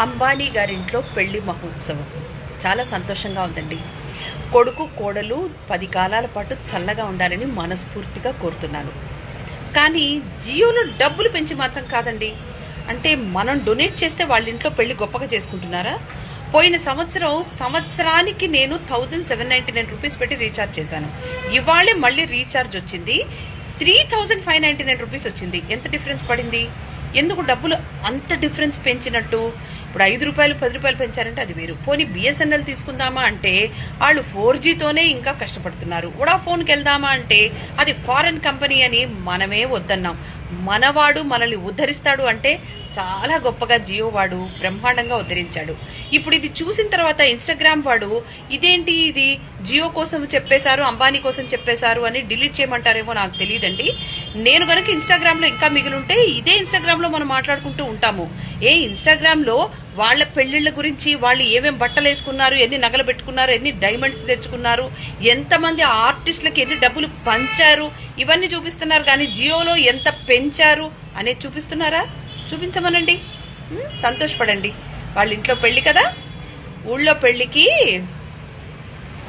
అంబానీ గారింట్లో పెళ్లి మహోత్సవం చాలా సంతోషంగా ఉందండి. కొడుకు కోడలు 10 కాలాల పాటు చల్లగా ఉండాలని మనస్ఫూర్తిగా కోరుతున్నాను. కానీ జియోలో డబ్బులు పెంచి మాత్రం కాదండి. అంటే మనం డొనేట్ చేస్తే వాళ్ళ ఇంట్లో పెళ్లి గొప్పగా చేసుకుంటున్నారా? పోయిన సంవత్సరానికి నేను 1799 రూపీస్ పెట్టి రీఛార్జ్ చేశాను. ఇవాళే మళ్ళీ రీఛార్జ్ వచ్చింది, 3599 రూపీస్ వచ్చింది. ఎంత డిఫరెన్స్ పడింది? ఎందుకు డబ్బులు అంత డిఫరెన్స్ పెంచినట్టు? ఇప్పుడు 5 రూపాయలు 10 రూపాయలు పెంచారంటే అది వేరు. పోనీ బిఎస్ఎన్ఎల్ తీసుకుందామా అంటే వాళ్ళు 4Gతోనే ఇంకా కష్టపడుతున్నారు. వోడాఫోన్కి వెళ్దామా అంటే అది ఫారెన్ కంపెనీ అని మనమే వద్దన్నాం. మనవాడు మనల్ని ఉద్ధరిస్తాడు అంటే చాలా గొప్పగా జియో వాడు బ్రహ్మాండంగా ఉద్ధరించాడు. ఇప్పుడు ఇది చూసిన తర్వాత ఇన్స్టాగ్రామ్ వాడు ఇదేంటి, ఇది జియో కోసం చెప్పేశారు, అంబానీ కోసం చెప్పేశారు అని డిలీట్ చేయమంటారేమో నాకు తెలియదండి. నేను కనుక ఇన్స్టాగ్రామ్లో ఇంకా మిగిలింటే ఇదే ఇన్స్టాగ్రామ్లో మనం మాట్లాడుకుంటూ ఉంటాము. ఇన్స్టాగ్రామ్లో వాళ్ళ పెళ్లిళ్ళ గురించి, వాళ్ళు ఏమేమి బట్టలు వేసుకున్నారు, ఎన్ని నగలు పెట్టుకున్నారు, ఎన్ని డైమండ్స్ తెచ్చుకున్నారు, ఎంతమంది ఆర్టిస్టులకి ఎన్ని డబ్బులు పంచారు, ఇవన్నీ చూపిస్తున్నారు. కానీ జియోలో ఎంత పెంచారు అనేది చూపిస్తున్నారా? చూపించమనండి, సంతోషపడండి. వాళ్ళ ఇంట్లో పెళ్లి కదా, ఊళ్ళో పెళ్లికి